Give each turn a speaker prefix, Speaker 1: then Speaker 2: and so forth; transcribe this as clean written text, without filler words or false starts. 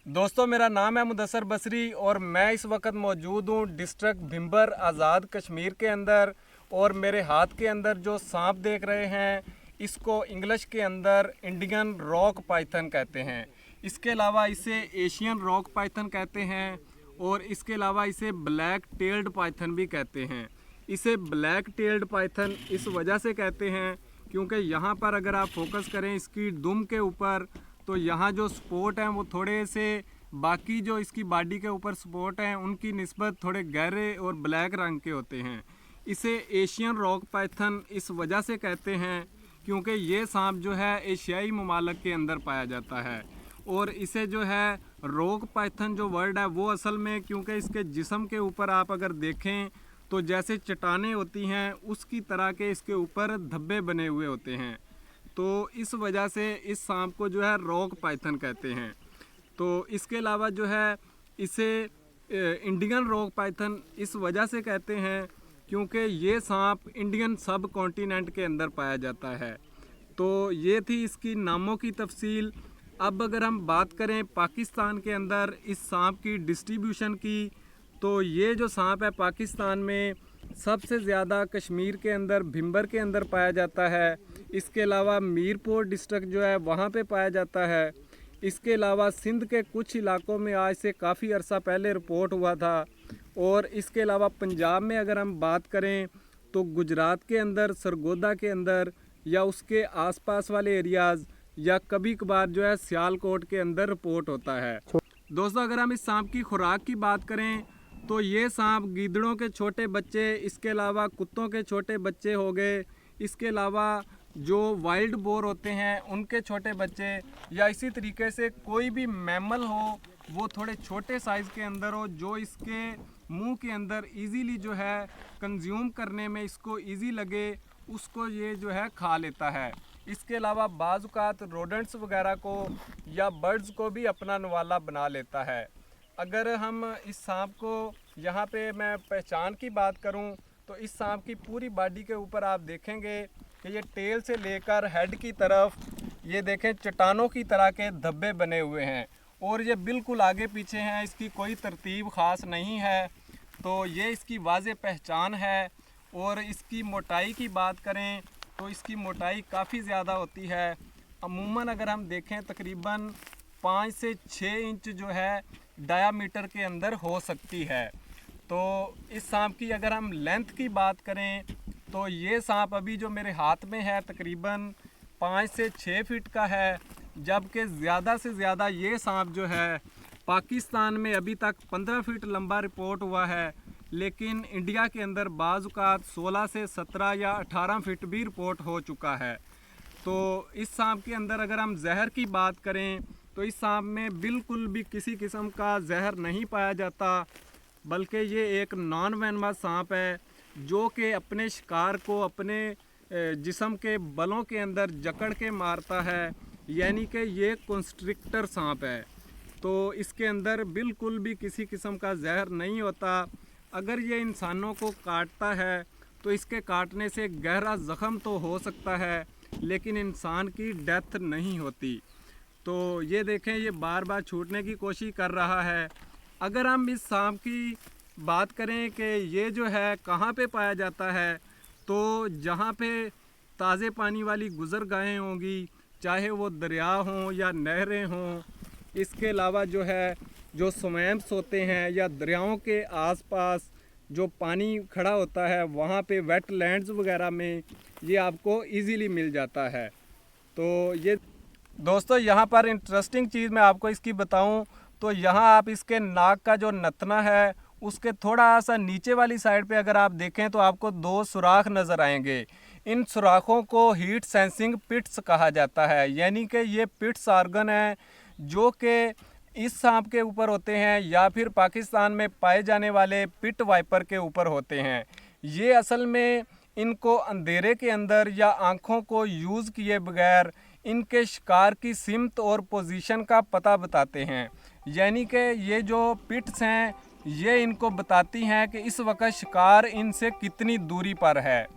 Speaker 1: दोस्तों, मेरा नाम है मुदस्सर बसरी और मैं इस वक्त मौजूद हूँ डिस्ट्रिक्ट भिंबर आज़ाद कश्मीर के अंदर। और मेरे हाथ के अंदर जो सांप देख रहे हैं, इसको इंग्लिश के अंदर इंडियन रॉक पाइथन कहते हैं। इसके अलावा इसे एशियन रॉक पाइथन कहते हैं और इसके अलावा इसे ब्लैक टेल्ड पाइथन भी कहते हैं। इसे ब्लैक टेल्ड पाइथन इस वजह से कहते हैं क्योंकि यहाँ पर अगर आप फोकस करें इसकी दुम के ऊपर, तो यहाँ जो स्पॉट हैं वो थोड़े से बाकी जो इसकी बॉडी के ऊपर स्पॉट हैं उनकी निस्बत थोड़े गहरे और ब्लैक रंग के होते हैं। इसे एशियन रॉक पाइथन इस वजह से कहते हैं क्योंकि ये सांप जो है एशियाई ममालिक के अंदर पाया जाता है। और इसे जो है रॉक पाइथन जो वर्ड है वो असल में, क्योंकि इसके जिस्म के ऊपर आप अगर देखें तो जैसे चट्टानें होती हैं उसकी तरह के इसके ऊपर धब्बे बने हुए होते हैं, तो इस वजह से इस सांप को जो है रॉक पाइथन कहते हैं। तो इसके अलावा जो है इसे इंडियन रॉक पाइथन इस वजह से कहते हैं क्योंकि ये सांप इंडियन सब कॉन्टिनेंट के अंदर पाया जाता है। तो ये थी इसकी नामों की तफसील। अब अगर हम बात करें पाकिस्तान के अंदर इस सांप की डिस्ट्रीब्यूशन की, तो ये जो सांप है पाकिस्तान में सबसे ज़्यादा कश्मीर के अंदर भिंबर के अंदर पाया जाता है। इसके अलावा मीरपुर डिस्ट्रिक्ट जो है वहाँ पे पाया जाता है। इसके अलावा सिंध के कुछ इलाकों में आज से काफ़ी अरसा पहले रिपोर्ट हुआ था। और इसके अलावा पंजाब में अगर हम बात करें तो गुजरात के अंदर सरगोदा के अंदर या उसके आसपास वाले एरियाज़ या कभी कभार जो है सियालकोट के अंदर रिपोर्ट होता है। दोस्तों, अगर हम इस सांप की खुराक की बात करें तो ये सांप गीदड़ों के छोटे बच्चे, इसके अलावा कुत्तों के छोटे बच्चे हो गए, इसके अलावा जो वाइल्ड बोर होते हैं उनके छोटे बच्चे, या इसी तरीके से कोई भी मैमल हो वो थोड़े छोटे साइज़ के अंदर हो जो इसके मुंह के अंदर इजीली जो है कंज्यूम करने में इसको इजी लगे, उसको ये जो है खा लेता है। इसके अलावा बाज़-औक़ात रोडेंट्स वगैरह को या बर्ड्स को भी अपना निवाला बना लेता है। अगर हम इस सांप को यहाँ पे मैं पहचान की बात करूँ तो इस सांप की पूरी बॉडी के ऊपर आप देखेंगे कि ये टेल से लेकर हेड की तरफ ये देखें चट्टानों की तरह के धब्बे बने हुए हैं और ये बिल्कुल आगे पीछे हैं, इसकी कोई तरतीब ख़ास नहीं है। तो ये इसकी वाज़े पहचान है। और इसकी मोटाई की बात करें तो इसकी मोटाई काफ़ी ज़्यादा होती है। अमूमन अगर हम देखें तकरीबन 5 से 6 इंच जो है डायामीटर के अंदर हो सकती है। तो इस सांप की अगर हम लेंथ की बात करें तो ये सांप अभी जो मेरे हाथ में है तकरीबन 5 से 6 फीट का है, जबकि ज़्यादा से ज़्यादा ये सांप जो है पाकिस्तान में अभी तक 15 फीट लंबा रिपोर्ट हुआ है, लेकिन इंडिया के अंदर बाज़-औक़ात 16 से 17 या 18 फीट भी रिपोर्ट हो चुका है। तो इस सांप के अंदर अगर हम जहर की बात करें तो इस सांप में बिल्कुल भी किसी किस्म का जहर नहीं पाया जाता, बल्कि ये एक नॉन वेनमस सांप है जो कि अपने शिकार को अपने जिस्म के बलों के अंदर जकड़ के मारता है, यानी कि ये कंस्ट्रिक्टर सांप है। तो इसके अंदर बिल्कुल भी किसी किस्म का जहर नहीं होता। अगर ये इंसानों को काटता है तो इसके काटने से गहरा ज़ख़म तो हो सकता है, लेकिन इंसान की डेथ नहीं होती। तो ये देखें, ये बार बार छूटने की कोशिश कर रहा है। अगर हम इस सांप की बात करें कि ये जो है कहाँ पे पाया जाता है, तो जहाँ पे ताज़े पानी वाली गुज़रगाहें होंगी, चाहे वो दरिया हों या नहरें हों। इसके अलावा जो है जो स्वैम्प्स होते हैं या दरियाओं के आसपास जो पानी खड़ा होता है वहाँ पे वेटलैंड्स वगैरह में ये आपको इजीली मिल जाता है। तो ये दोस्तों, यहाँ पर इंटरेस्टिंग चीज़ मैं आपको इसकी बताऊं तो यहाँ आप इसके नाक का जो नथना है उसके थोड़ा सा नीचे वाली साइड पे अगर आप देखें तो आपको 2 सुराख नज़र आएंगे। इन सुराखों को हीट सेंसिंग पिट्स कहा जाता है, यानी कि ये पिट्स ऑर्गन हैं जो कि इस सांप के ऊपर होते हैं या फिर पाकिस्तान में पाए जाने वाले पिट वाइपर के ऊपर होते हैं। ये असल में इनको अंधेरे के अंदर या आँखों को यूज़ किए बगैर इनके शिकार की सिमत और पोजीशन का पता बताते हैं, यानी कि ये जो पिट्स हैं ये इनको बताती हैं कि इस वक्त शिकार इनसे कितनी दूरी पर है।